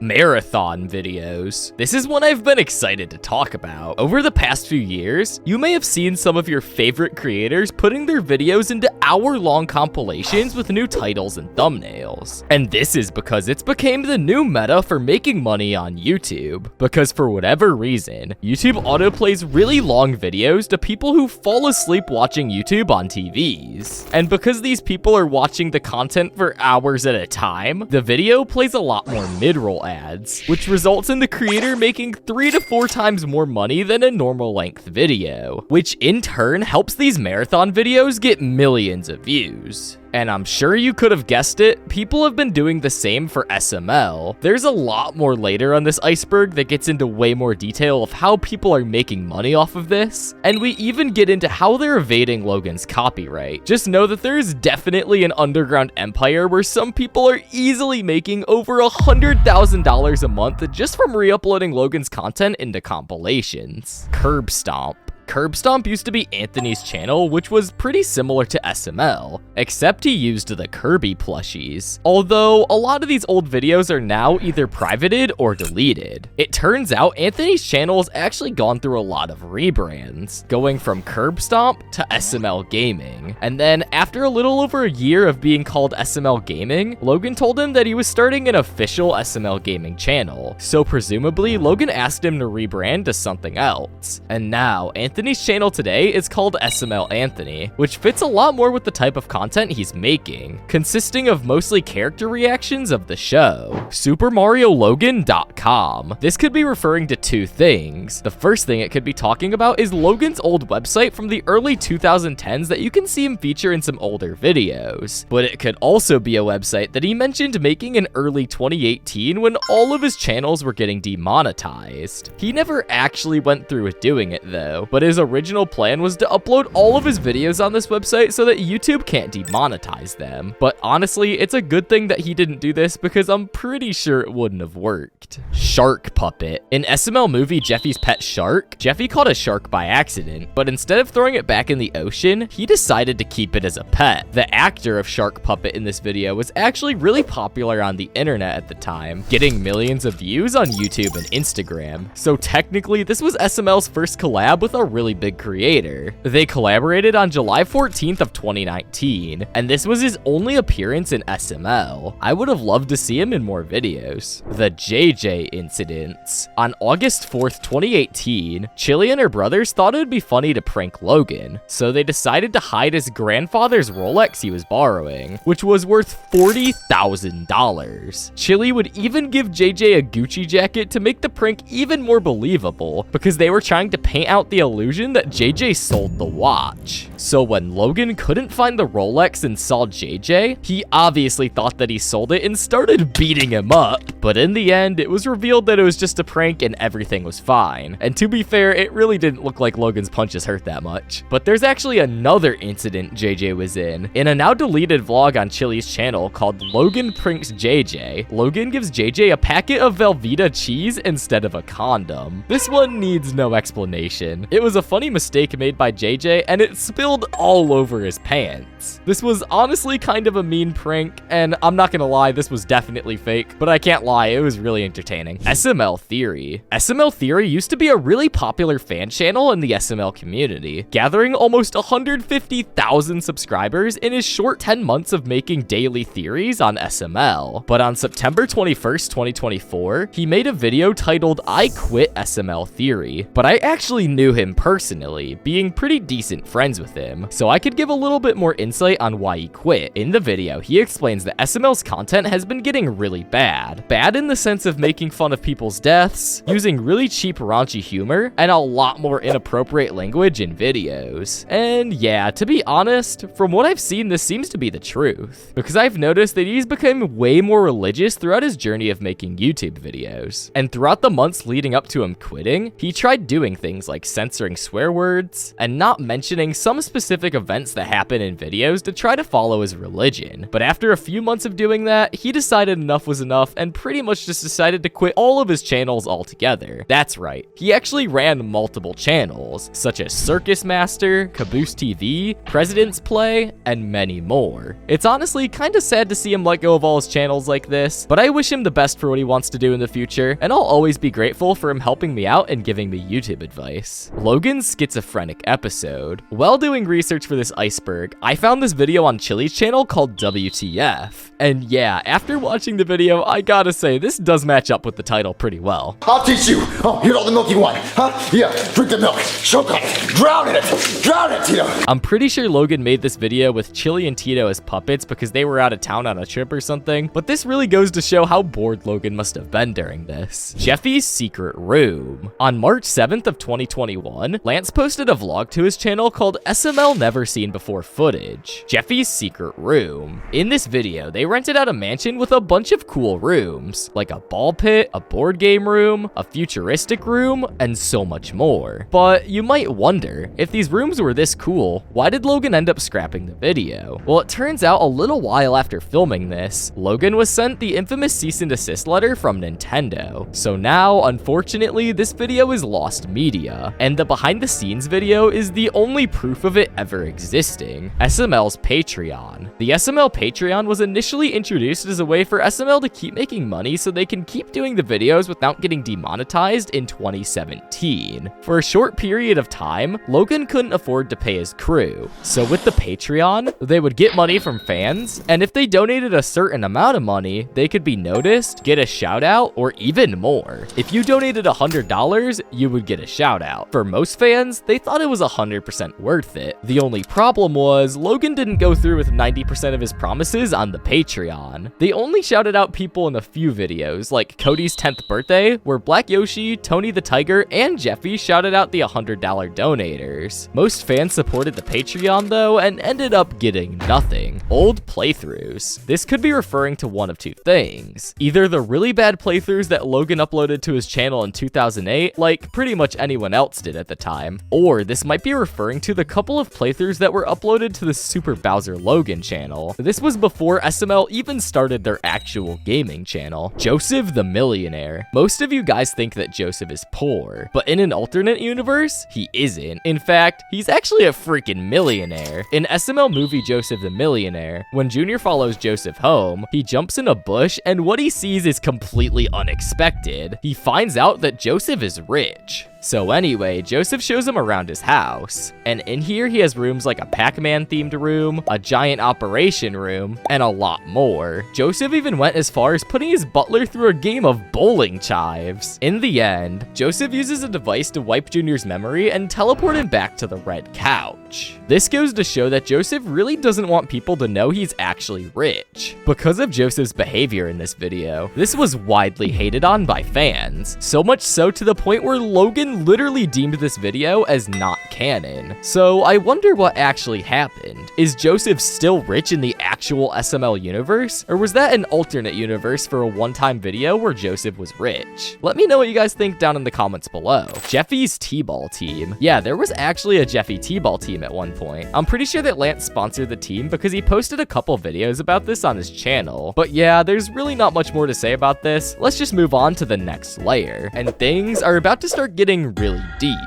Marathon videos. This is one I've been excited to talk about. Over the past few years, you may have seen some of your favorite creators putting their videos into hour-long compilations with new titles and thumbnails. And this is because it's became the new meta for making money on YouTube. Because for whatever reason, YouTube autoplays really long videos to people who fall asleep watching YouTube on TVs. And because these people are watching the content for hours at a time, the video plays a lot more mid-roll ads, which results in the creator making 3 to 4 times more money than a normal length video, which in turn helps these marathon videos get millions of views. And I'm sure you could have guessed it, people have been doing the same for SML. There's a lot more later on this iceberg that gets into way more detail of how people are making money off of this, and we even get into how they're evading Logan's copyright. Just know that there's definitely an underground empire where some people are easily making over $100,000 a month just from re-uploading Logan's content into compilations. Curb Stomp. Curb Stomp used to be Anthony's channel, which was pretty similar to SML, except he used the Kirby plushies. Although, a lot of these old videos are now either privated or deleted. It turns out Anthony's channel has actually gone through a lot of rebrands, going from Curb Stomp to SML Gaming. And then, after a little over a year of being called SML Gaming, Logan told him that he was starting an official SML Gaming channel. So presumably, Logan asked him to rebrand to something else. And now, Anthony's channel today is called SML Anthony, which fits a lot more with the type of content he's making, consisting of mostly character reactions of the show. SuperMarioLogan.com. This could be referring to 2 things. The first thing it could be talking about is Logan's old website from the early 2010s that you can see him feature in some older videos. But it could also be a website that he mentioned making in early 2018 when all of his channels were getting demonetized. He never actually went through with doing it though, but his original plan was to upload all of his videos on this website so that YouTube can't demonetize them. But honestly, it's a good thing that he didn't do this because I'm pretty sure it wouldn't have worked. Shark Puppet. In SML movie Jeffy's Pet Shark, Jeffy caught a shark by accident, but instead of throwing it back in the ocean, he decided to keep it as a pet. The actor of Shark Puppet in this video was actually really popular on the internet at the time, getting millions of views on YouTube and Instagram. So technically, this was SML's first collab with a really big creator. They collaborated on July 14th of 2019, and this was his only appearance in SML. I would have loved to see him in more videos. The JJ Incidents. On August 4th, 2018, Chili and her brothers thought it would be funny to prank Logan, so they decided to hide his grandfather's Rolex he was borrowing, which was worth $40,000. Chili would even give JJ a Gucci jacket to make the prank even more believable, because they were trying to paint out the illusion conclusion that JJ sold the watch. So when Logan couldn't find the Rolex and saw JJ, he obviously thought that he sold it and started beating him up. But in the end, it was revealed that it was just a prank and everything was fine. And to be fair, it really didn't look like Logan's punches hurt that much. But there's actually another incident JJ was in. In a now deleted vlog on Chili's channel called Logan Pranks JJ, Logan gives JJ a packet of Velveeta cheese instead of a condom. This one needs no explanation. It was a funny mistake made by JJ and it spilled all over his pants. This was honestly kind of a mean prank, and I'm not gonna lie, this was definitely fake, but I can't lie, it was really entertaining. SML Theory. SML Theory used to be a really popular fan channel in the SML community, gathering almost 150,000 subscribers in his short 10 months of making daily theories on SML. But on September 21st, 2024, he made a video titled I Quit SML Theory, but I actually knew him personally, being pretty decent friends with him, so I could give a little bit more insight on why he quit. In the video, he explains that SML's content has been getting really bad. Bad in the sense of making fun of people's deaths, using really cheap raunchy humor, and a lot more inappropriate language in videos. And yeah, to be honest, from what I've seen, this seems to be the truth, because I've noticed that he's become way more religious throughout his journey of making YouTube videos. And throughout the months leading up to him quitting, he tried doing things like censoring swear words and not mentioning some specific events that happen in videos to try to follow his religion. But after a few months of doing that, he decided enough was enough and pretty much just decided to quit all of his channels altogether. That's right, he actually ran multiple channels, such as Circus Master, Caboose TV, President's Play, and many more. It's honestly kind of sad to see him let go of all his channels like this, but I wish him the best for what he wants to do in the future, and I'll always be grateful for him helping me out and giving me YouTube advice. Logan's schizophrenic episode. While doing research for this Iceberg, I found this video on Chili's channel called WTF. And yeah, after watching the video, I gotta say, this does match up with the title pretty well. I'll teach you. Oh, here's all the milk you want. Huh? Yeah, drink the milk. Choke on it. Drown in it. Drown it, Tito. I'm pretty sure Logan made this video with Chili and Tito as puppets because they were out of town on a trip or something, but this really goes to show how bored Logan must have been during this. Jeffy's secret room. On March 7th of 2021, Lance posted a vlog to his channel called SML Never Seen Before Footage, Jeffy's secret room. In this video, they rented out a mansion with a bunch of cool rooms, like a ball pit, a board game room, a futuristic room, and so much more. But you might wonder, if these rooms were this cool, why did Logan end up scrapping the video? Well, it turns out a little while after filming this, Logan was sent the infamous cease and desist letter from Nintendo. So now, unfortunately, this video is lost media, and the behind the scenes video is the only proof of it ever existing. SML's Patreon. The SML Patreon was initially introduced as a way for SML to keep making money so they can keep doing the videos without getting demonetized in 2017. For a short period of time, Logan couldn't afford to pay his crew, so with the Patreon, they would get money from fans, and if they donated a certain amount of money, they could be noticed, get a shout out, or even more. If you donated $100, you would get a shout out. For most fans, they thought it was 100% worth it. The only problem was, Logan didn't go through with 90% of his promises on the Patreon. They only shouted out people in a few videos, like Cody's 10th birthday, where Black Yoshi, Tony the Tiger, and Jeffy shouted out the $100 donators. Most fans supported the Patreon though, and ended up getting nothing. Old playthroughs. This could be referring to one of two things. Either the really bad playthroughs that Logan uploaded to his channel in 2008, like pretty much anyone else did at the time, or this might be referring to the couple of playthroughs that were uploaded to the Super Bowser Logan channel. This was before SML even started their actual gaming channel. Joseph the Millionaire. Most of you guys think that Joseph is poor, but in an alternate universe, he isn't. In fact, he's actually a freaking millionaire. In SML movie Joseph the Millionaire, when Junior follows Joseph home, he jumps in a bush and what he sees is completely unexpected. He finds out that Joseph is rich. So anyway, Joseph shows him around his house, and in here he has rooms like a Pac-Man themed room, a giant operation room, and a lot more. Joseph even went as far as putting his butler through a game of bowling chives. In the end, Joseph uses a device to wipe Junior's memory and teleport him back to the red couch. This goes to show that Joseph really doesn't want people to know he's actually rich. Because of Joseph's behavior in this video, this was widely hated on by fans, so much so to the point where Logan Logan literally deemed this video as not canon. So I wonder what actually happened. Is Joseph still rich in the actual SML universe? Or was that an alternate universe for a one-time video where Joseph was rich? Let me know what you guys think down in the comments below. Jeffy's T-ball team. Yeah, there was actually a Jeffy T-ball team at one point. I'm pretty sure that Lance sponsored the team because he posted a couple videos about this on his channel. But yeah, there's really not much more to say about this. Let's just move on to the next layer. And things are about to start getting really deep.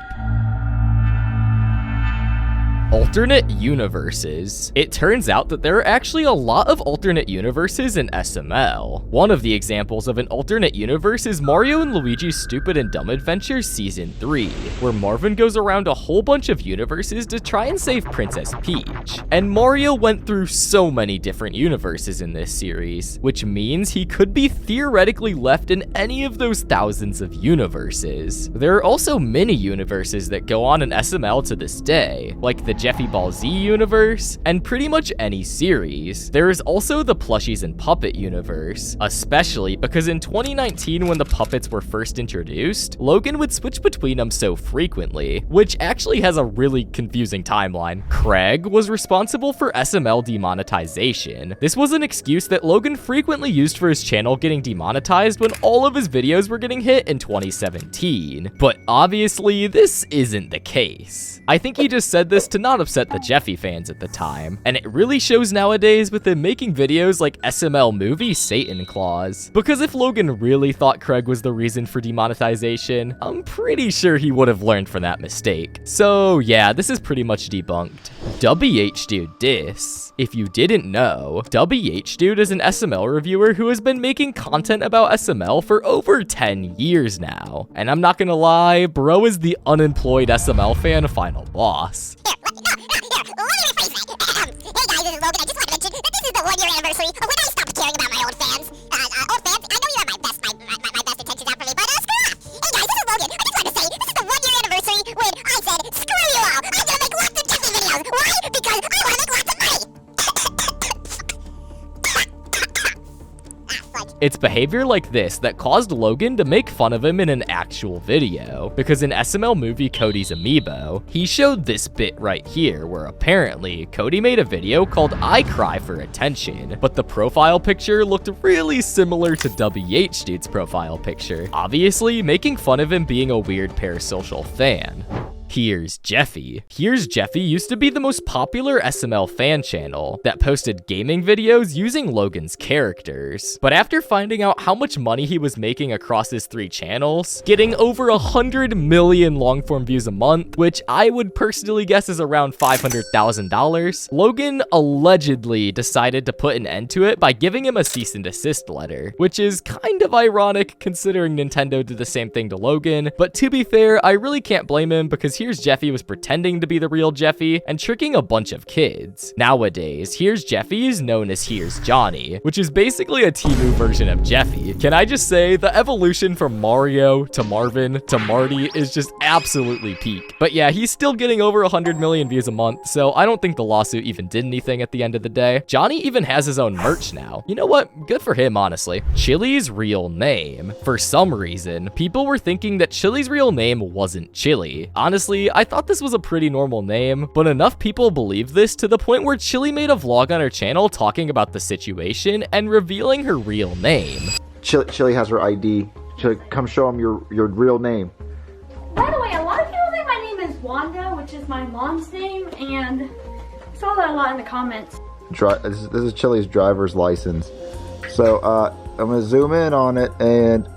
Alternate universes. It turns out that there are actually a lot of alternate universes in SML. One of the examples of an alternate universe is Mario and Luigi's Stupid and Dumb Adventures Season 3, where Marvin goes around a whole bunch of universes to try and save Princess Peach. And Mario went through so many different universes in this series, which means he could be theoretically left in any of those thousands of universes. There are also many universes that go on in SML to this day, like the Jeffy Ball Z universe, and pretty much any series. There is also the Plushies and Puppet universe, especially because in 2019 when the puppets were first introduced, Logan would switch between them so frequently, which actually has a really confusing timeline. Craig was responsible for SML demonetization. This was an excuse that Logan frequently used for his channel getting demonetized when all of his videos were getting hit in 2017. But obviously, this isn't the case. I think he just said this to not upset the Jeffy fans at the time, and it really shows nowadays with him making videos like SML movie Satan Claus. Because if Logan really thought Craig was the reason for demonetization, I'm pretty sure he would have learned from that mistake. So yeah, this is pretty much debunked. WH Dude Diss. If you didn't know, WH Dude is an SML reviewer who has been making content about SML for over 10 years now. And I'm not gonna lie, bro is the unemployed SML fan final boss. Hey guys, this is Logan. I just want to mention that this is the 1-year anniversary of when I stopped caring about my old fans. Old fans, I know you have my best intentions out for me, but screw off. Hey guys, this is Logan. I just want to say this is the 1-year anniversary when I said, screw you all. I'm gonna make lots of Jeffy videos. Why? Because I want to make lots of money. It's behavior like this that caused Logan to make fun of him in an actual video, because in SML movie Cody's Amiibo, he showed this bit right here where apparently Cody made a video called I Cry for Attention, but the profile picture looked really similar to WH Dude's profile picture, obviously making fun of him being a weird parasocial fan. Here's Jeffy. Here's Jeffy used to be the most popular SML fan channel that posted gaming videos using Logan's characters. But after finding out how much money he was making across his 3 channels, getting over 100 million long-form views a month, which I would personally guess is around $500,000, Logan allegedly decided to put an end to it by giving him a cease and desist letter, which is kind of ironic considering Nintendo did the same thing to Logan. But to be fair, I really can't blame him because Here's Jeffy was pretending to be the real Jeffy and tricking a bunch of kids. Nowadays, Here's Jeffy is known as Here's Johnny, which is basically a Temu version of Jeffy. Can I just say, the evolution from Mario to Marvin to Marty is just absolutely peak. But yeah, he's still getting over 100 million views a month, so I don't think the lawsuit even did anything at the end of the day. Johnny even has his own merch now. You know what? Good for him, honestly. Chili's real name. For some reason, people were thinking that Chili's real name wasn't Chili. Honestly, I thought this was a pretty normal name, but enough people believed this to the point where Chili made a vlog on her channel talking about the situation and revealing her real name. Chili has her ID. Chili, come show him your real name. By the way, a lot of people think my name is Wanda, which is my mom's name, and I saw that a lot in the comments. This is Chili's driver's license. So, I'm gonna zoom in on it and,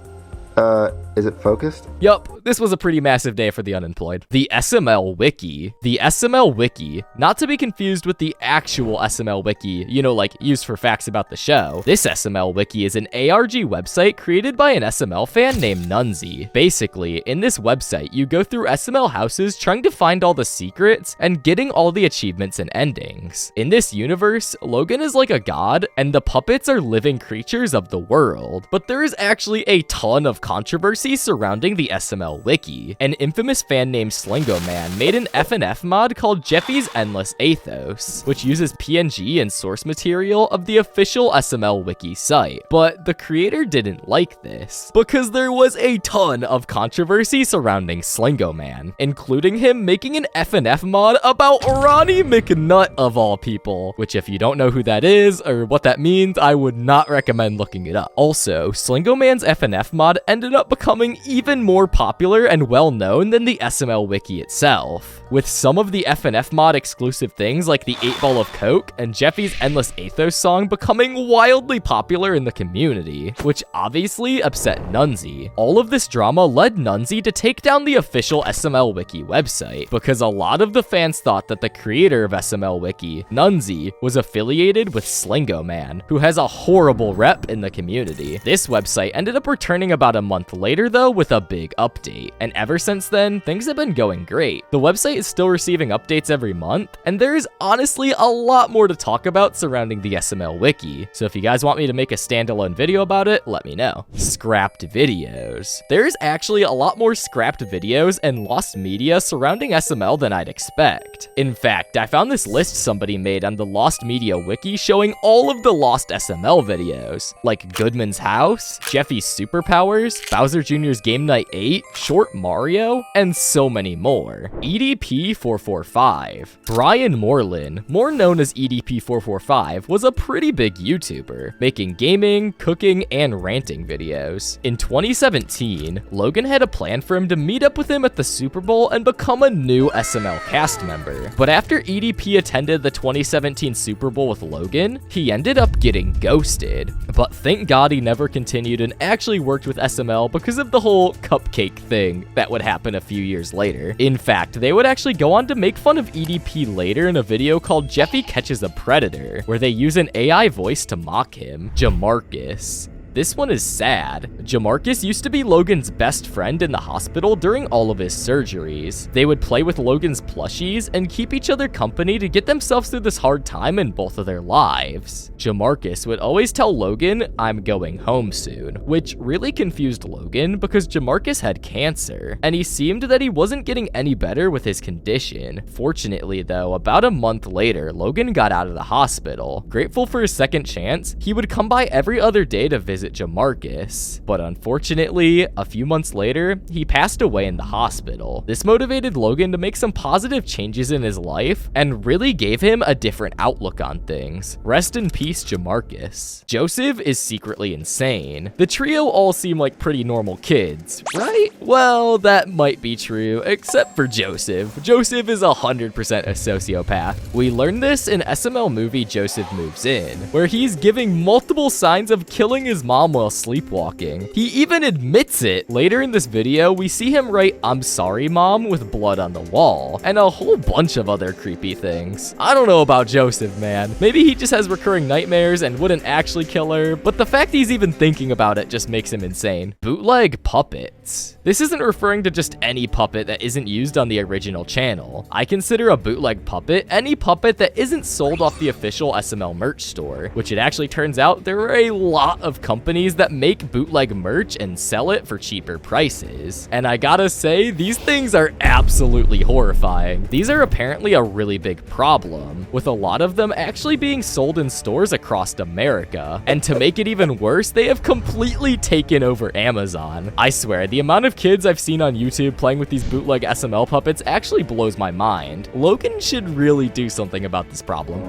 is it focused? Yup, this was a pretty massive day for the unemployed. The SML Wiki. The SML Wiki, not to be confused with the actual SML Wiki, you know, like used for facts about the show. This SML Wiki is an ARG website created by an SML fan named Nunzi. Basically, in this website, you go through SML houses trying to find all the secrets and getting all the achievements and endings. In this universe, Logan is like a god, and the puppets are living creatures of the world. But there is actually a ton of controversy surrounding the SML SML wiki. An infamous fan named Slingo Man made an FNF mod called Jeffy's Endless Athos, which uses PNG and source material of the official SML wiki site. But the creator didn't like this, because there was a ton of controversy surrounding Slingo Man, including him making an FNF mod about Ronnie McNutt of all people, which if you don't know who that is or what that means, I would not recommend looking it up. Also, Slingo Man's FNF mod ended up becoming even more popular and well known than the SML wiki itself, with some of the FNF mod exclusive things like the 8 Ball of Coke and Jeffy's Endless Athos song becoming wildly popular in the community, which obviously upset Nunzi. All of this drama led Nunzi to take down the official SML wiki website, because a lot of the fans thought that the creator of SML wiki, Nunzi, was affiliated with Slingo Man, who has a horrible rep in the community. This website ended up returning about a month later though with a big update, and ever since then, things have been going great. The website is still receiving updates every month, and there is honestly a lot more to talk about surrounding the SML wiki, so if you guys want me to make a standalone video about it, let me know. Scrapped videos. There's actually a lot more scrapped videos and lost media surrounding SML than I'd expect. In fact, I found this list somebody made on the Lost Media wiki showing all of the lost SML videos, like Goodman's House, Jeffy's Superpowers, Bowser Jr.'s Game Night 8, Short Mario, and so many more. EDP445. Brian Moreland, more known as EDP445, was a pretty big YouTuber, making gaming, cooking, and ranting videos. In 2017, Logan had a plan for him to meet up with him at the Super Bowl and become a new SML cast member. But after EDP attended the 2017 Super Bowl with Logan, he ended up getting ghosted. But thank God he never continued and actually worked with SML because of the whole cupcake thing that would happen a few years later. In fact, they would actually go on to make fun of EDP later in a video called Jeffy Catches a Predator, where they use an AI voice to mock him, Jamarcus. This one is sad. Jamarcus used to be Logan's best friend in the hospital during all of his surgeries. They would play with Logan's plushies and keep each other company to get themselves through this hard time in both of their lives. Jamarcus would always tell Logan, "I'm going home soon," which really confused Logan because Jamarcus had cancer, and he seemed that he wasn't getting any better with his condition. Fortunately though, about a month later, Logan got out of the hospital. Grateful for his second chance, he would come by every other day to visit Jamarcus, but unfortunately, a few months later, he passed away in the hospital. This motivated Logan to make some positive changes in his life and really gave him a different outlook on things. Rest in peace, Jamarcus. Joseph is secretly insane. The trio all seem like pretty normal kids, right? Well, that might be true, except for Joseph. Joseph is 100% a sociopath. We learned this in SML movie Joseph Moves In, where he's giving multiple signs of killing his mom while sleepwalking. He even admits it. Later in this video, we see him write "I'm sorry, Mom" with blood on the wall, and a whole bunch of other creepy things. I don't know about Joseph, man. Maybe he just has recurring nightmares and wouldn't actually kill her, but the fact he's even thinking about it just makes him insane. Bootleg puppets. This isn't referring to just any puppet that isn't used on the original channel. I consider a bootleg puppet any puppet that isn't sold off the official SML merch store, which it actually turns out there are a lot of companies that make bootleg merch and sell it for cheaper prices. And I gotta say, these things are absolutely horrifying. These are apparently a really big problem, with a lot of them actually being sold in stores across America. And to make it even worse, they have completely taken over Amazon. I swear, the amount of kids I've seen on YouTube playing with these bootleg SML puppets actually blows my mind. Logan should really do something about this problem.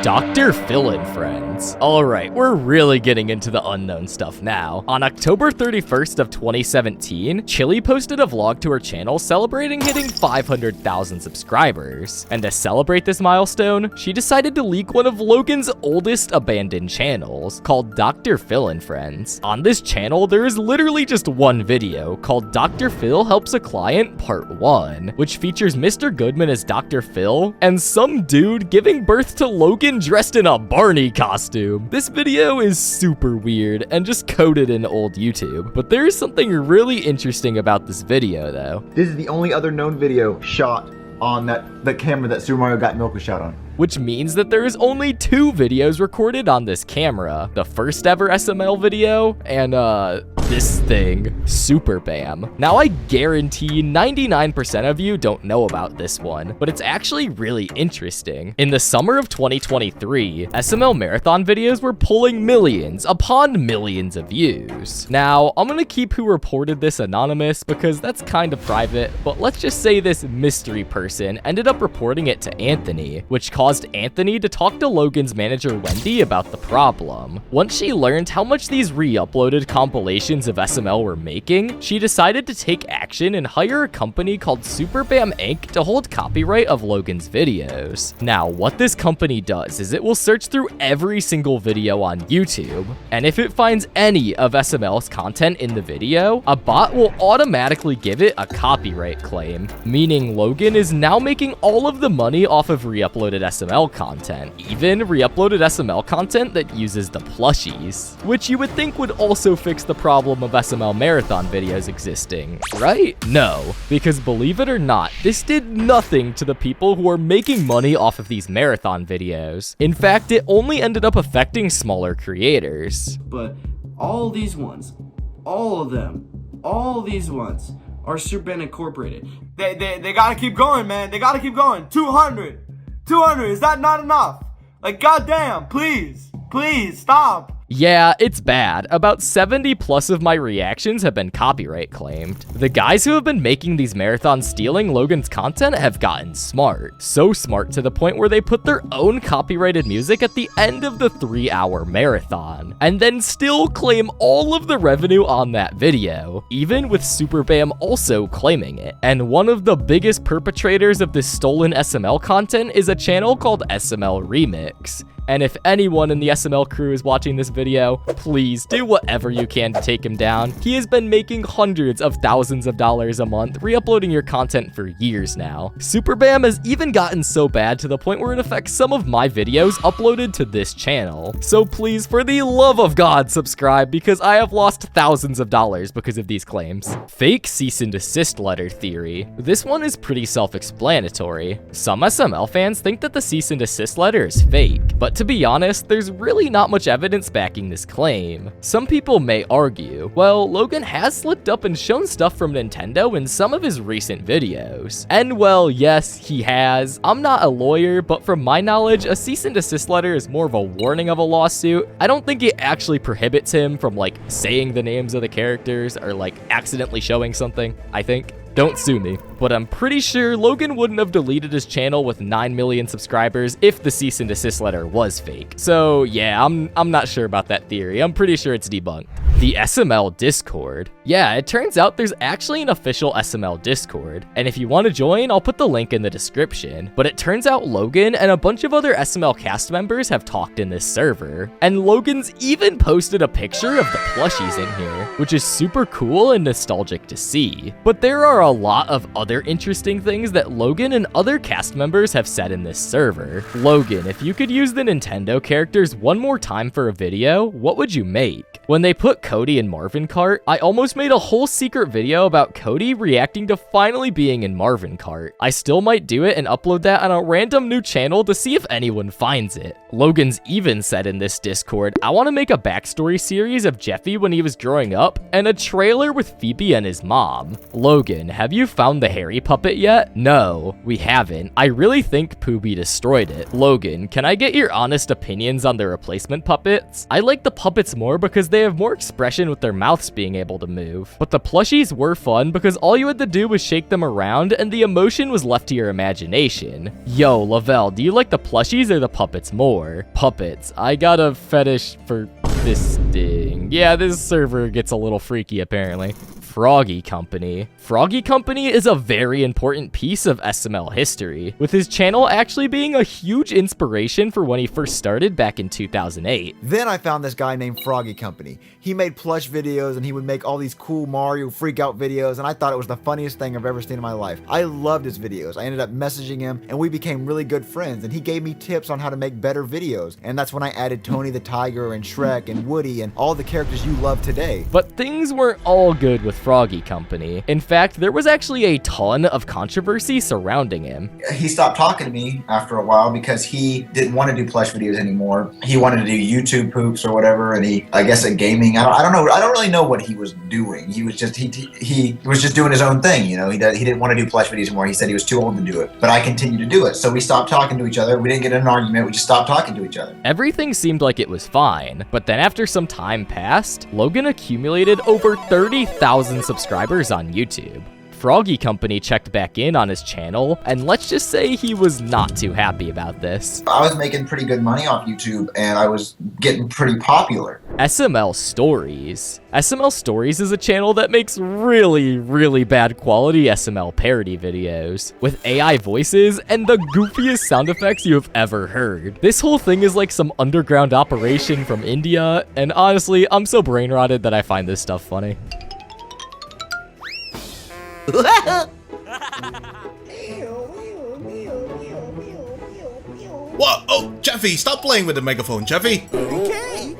Dr. Phil and Friends. Alright, we're really getting into the unknown stuff now. On October 31st of 2017, Chili posted a vlog to her channel celebrating hitting 500,000 subscribers. And to celebrate this milestone, she decided to leak one of Logan's oldest abandoned channels, called Dr. Phil and Friends. On this channel, there is literally just one video, called Dr. Phil Helps a Client Part 1, which features Mr. Goodman as Dr. Phil, and some dude giving birth to Logan dressed in a Barney costume. This video is super weird and just coded in old YouTube, but there is something really interesting about this video though. This is the only other known video shot on the camera that Super Mario Got Milk was shot on. Which means that there is only 2 videos recorded on this camera. The first ever SML video and this thing, Super Bam. Now I guarantee 99% of you don't know about this one, but it's actually really interesting. In the summer of 2023, SML marathon videos were pulling millions upon millions of views. Now, I'm gonna keep who reported this anonymous because that's kind of private, but let's just say this mystery person ended up reporting it to Anthony, which caused Anthony to talk to Logan's manager Wendy about the problem. Once she learned how much these re-uploaded compilations of SML were making, she decided to take action and hire a company called Super Bam Inc. to hold copyright of Logan's videos. Now, what this company does is it will search through every single video on YouTube, and if it finds any of SML's content in the video, a bot will automatically give it a copyright claim, meaning Logan is now making all of the money off of re-uploaded SML content, even re-uploaded SML content that uses the plushies, which you would think would also fix the problem of SML marathon videos existing, right? No, because believe it or not, this did nothing to the people who are making money off of these marathon videos. In fact, it only ended up affecting smaller creators. But all these ones, all of them, all these ones are Super Bam Incorporated. They gotta keep going, man. They gotta keep going. 200, is that not enough? Like, goddamn, please stop. Yeah, it's bad. About 70 plus of my reactions have been copyright claimed. The guys who have been making these marathons stealing Logan's content have gotten smart. So smart to the point where they put their own copyrighted music at the end of the 3-hour marathon, and then still claim all of the revenue on that video, even with Super Bam also claiming it. And one of the biggest perpetrators of this stolen SML content is a channel called SML Remix. And if anyone in the SML crew is watching this video, please do whatever you can to take him down. He has been making hundreds of thousands of dollars a month, re-uploading your content for years now. Super Bam has even gotten so bad to the point where it affects some of my videos uploaded to this channel. So please, for the love of God, subscribe, because I have lost thousands of dollars because of these claims. Fake cease and desist letter theory. This one is pretty self-explanatory. Some SML fans think that the cease and desist letter is fake, but to be honest, there's really not much evidence backing this claim. Some people may argue, well, Logan has slipped up and shown stuff from Nintendo in some of his recent videos. And well, yes, he has. I'm not a lawyer, but from my knowledge, a cease and desist letter is more of a warning of a lawsuit. I don't think it actually prohibits him from like saying the names of the characters or like accidentally showing something, I think. Don't sue me, but I'm pretty sure Logan wouldn't have deleted his channel with 9 million subscribers if the cease and desist letter was fake. So yeah, I'm not sure about that theory. I'm pretty sure it's debunked. The SML Discord. Yeah, it turns out there's actually an official SML Discord, and if you want to join, I'll put the link in the description. But it turns out Logan and a bunch of other SML cast members have talked in this server, and Logan's even posted a picture of the plushies in here, which is super cool and nostalgic to see. But there are a lot of other interesting things that Logan and other cast members have said in this server. Logan, if you could use the Nintendo characters one more time for a video, what would you make? When they put Cody in Marvin Kart, I almost made a whole secret video about Cody reacting to finally being in Marvin Kart. I still might do it and upload that on a random new channel to see if anyone finds it. Logan's even said in this Discord, I want to make a backstory series of Jeffy when he was growing up, and a trailer with Phoebe and his mom. Logan, have you found the Harry puppet yet? No, we haven't. I really think Pooby destroyed it. Logan, can I get your honest opinions on the replacement puppets? I like the puppets more because they have more expression with their mouths being able to move. But the plushies were fun because all you had to do was shake them around and the emotion was left to your imagination. Yo, Lavelle, do you like the plushies or the puppets more? Puppets. I got a fetish for this thing. Yeah, this server gets a little freaky apparently. Froggy Company. Froggy Company is a very important piece of SML history, with his channel actually being a huge inspiration for when he first started back in 2008. Then I found this guy named Froggy Company. He made plush videos and he would make all these cool Mario freak out videos, and I thought it was the funniest thing I've ever seen in my life. I loved his videos. I ended up messaging him and we became really good friends, and he gave me tips on how to make better videos. And that's when I added Tony the Tiger and Shrek and Woody and all the characters you love today. But things weren't all good with Froggy Company. In fact, there was actually a ton of controversy surrounding him. He stopped talking to me after a while because he didn't want to do plush videos anymore. He wanted to do YouTube poops or whatever, and I guess at gaming, I don't know. I don't really know what he was doing. He was just doing his own thing, you know. He didn't want to do plush videos anymore. He said he was too old to do it, but I continued to do it. So we stopped talking to each other. We didn't get in an argument. We just stopped talking to each other. Everything seemed like it was fine, but then after some time passed, Logan accumulated over 30,000 subscribers on YouTube. Froggy Company checked back in on his channel, and let's just say he was not too happy about this. I was making pretty good money off YouTube, and I was getting pretty popular. SML Stories. SML Stories is a channel that makes really bad quality SML parody videos, with AI voices and the goofiest sound effects you have ever heard. This whole thing is like some underground operation from India, and honestly, I'm so brain rotted that I find this stuff funny. What? Oh, Jeffy, stop playing with the megaphone, Jeffy. Okay.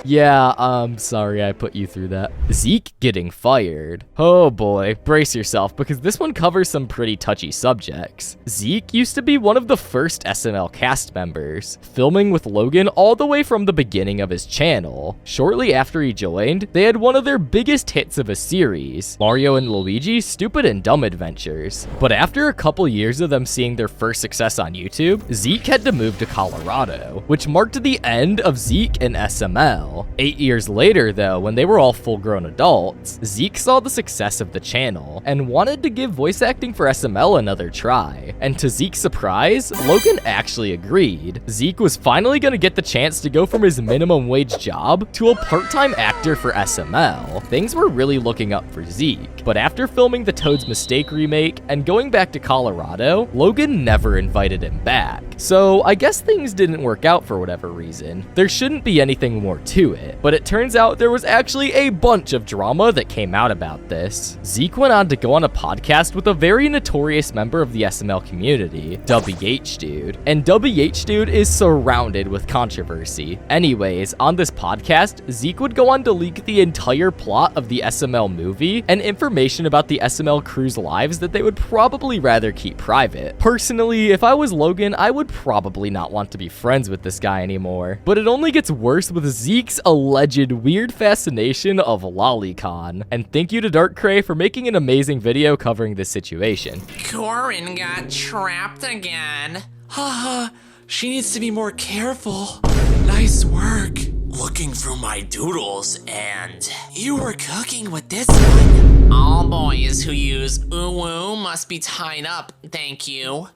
Yeah, sorry I put you through that. Zeke getting fired. Oh boy, brace yourself because this one covers some pretty touchy subjects. Zeke used to be one of the first SML cast members, filming with Logan all the way from the beginning of his channel. Shortly after he joined, they had one of their biggest hits of a series, Mario and Luigi's Stupid and Dumb Adventures. But after a couple years of them seeing their first success on YouTube, Zeke had to move to Colorado, which marked the end of Zeke and SML. 8 years later, though, when they were all full-grown adults, Zeke saw the success of the channel and wanted to give voice acting for SML another try. And to Zeke's surprise, Logan actually agreed. Zeke was finally gonna get the chance to go from his minimum wage job to a part-time actor for SML. Things were really looking up for Zeke. But after filming the Toad's Mistake remake and going back to Colorado, Logan never invited him back. So I guess things didn't work out for whatever reason. There shouldn't be anything more to it, but it turns out there was actually a bunch of drama that came out about this. Zeke went on to go on a podcast with a very notorious member of the SML community, WH Dude, and WH Dude is surrounded with controversy. Anyways, on this podcast, Zeke would go on to leak the entire plot of the SML movie and information about the SML crew's lives that they would probably rather keep private. Personally, if I was Logan, I would probably not want to be friends with this guy anymore. But it only gets worse with Zeke's alleged weird fascination of lolicon. And thank you to Dark Cray for making an amazing video covering this situation. Corin got trapped again. Haha, she needs to be more careful. Nice work. Looking through my doodles, and you were cooking with this one. All boys who use ooh-woo must be tied up, thank you.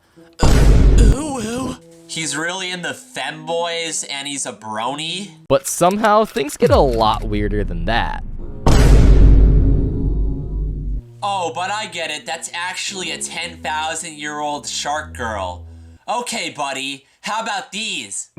Ooh-woo? He's really into femboys and he's a brony? But somehow, things get a lot weirder than that. Oh, but I get it. That's actually a 10,000-year-old shark girl. Okay, buddy. How about these?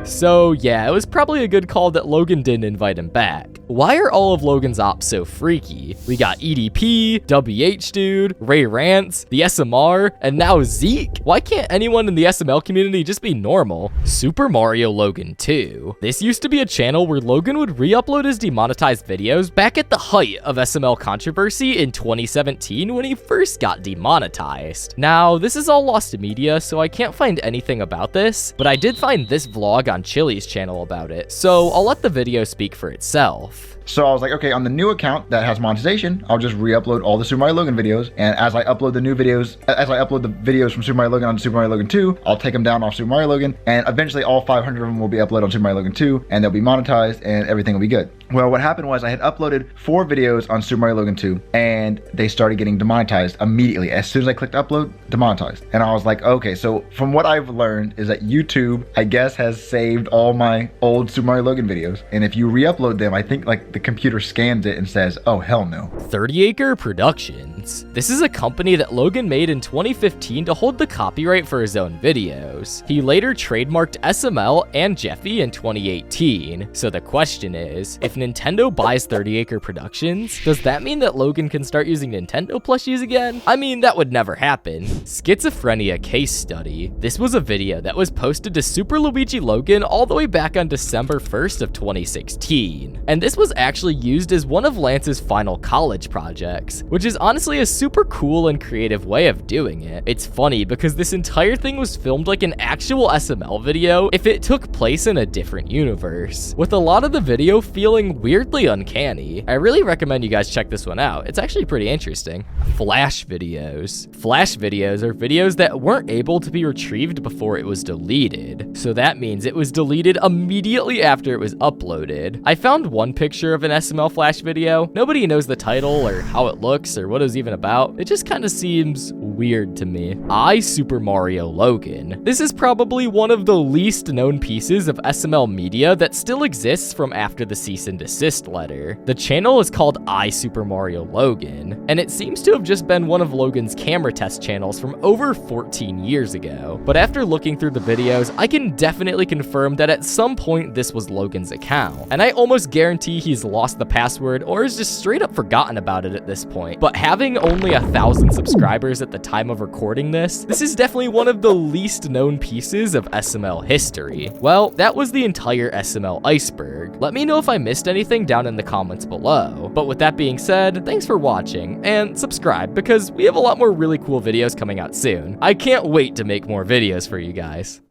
So yeah, it was probably a good call that Logan didn't invite him back. Why are all of Logan's ops so freaky? We got EDP, WH Dude, Ray Rants, the SMR, and now Zeke? Why can't anyone in the SML community just be normal? Super Mario Logan 2. This used to be a channel where Logan would re-upload his demonetized videos back at the height of SML controversy in 2017 when he first got demonetized. Now, this is all lost to media, so I can't find anything about this, but I did find this vlog on Chili's channel about it, so I'll let the video speak for itself. So I was like, okay, on the new account that has monetization, I'll just re-upload all the Super Mario Logan videos. And as I upload the videos from Super Mario Logan onto Super Mario Logan 2, I'll take them down off Super Mario Logan. And eventually all 500 of them will be uploaded on Super Mario Logan 2 and they'll be monetized and everything will be good. Well, what happened was I had uploaded 4 videos on Super Mario Logan 2 and they started getting demonetized immediately. As soon as I clicked upload, demonetized. And I was like, okay, so from what I've learned is that YouTube, I guess, has saved all my old Super Mario Logan videos. And if you re-upload them, I think like the computer scans it and says, oh, hell no. 30 Acre Productions. Productions. This is a company that Logan made in 2015 to hold the copyright for his own videos. He later trademarked SML and Jeffy in 2018. So the question is, if Nintendo buys 30 Acre Productions, does that mean that Logan can start using Nintendo plushies again? I mean, that would never happen. Schizophrenia Case Study. This was a video that was posted to Super Luigi Logan all the way back on December 1st of 2016. And this was actually used as one of Lance's final college projects, which is honestly a super cool and creative way of doing it. It's funny because this entire thing was filmed like an actual SML video if it took place in a different universe, with a lot of the video feeling weirdly uncanny. I really recommend you guys check this one out. It's actually pretty interesting. Flash videos. Flash videos are videos that weren't able to be retrieved before it was deleted. So that means it was deleted immediately after it was uploaded. I found one picture of an SML Flash video. Nobody knows the title or how it looks or what it was even about. It just kind of seems weird to me. Super Mario Logan. This is probably one of the least known pieces of SML media that still exists from after the cease and desist letter. The channel is called Super Mario Logan, and it seems to have just been one of Logan's camera test channels from over 14 years ago. But after looking through the videos, I can definitely confirm that at some point this was Logan's account, and I almost guarantee he's lost the password or is just straight up forgotten about it at this point. But having only 1,000 subscribers at the time of recording this is definitely one of the least known pieces of SML history. Well, that was the entire SML iceberg. Let me know if I missed anything down in the comments below. But with that being said, thanks for watching, and subscribe because we have a lot more really cool videos coming out soon. I can't wait to make more videos for you guys.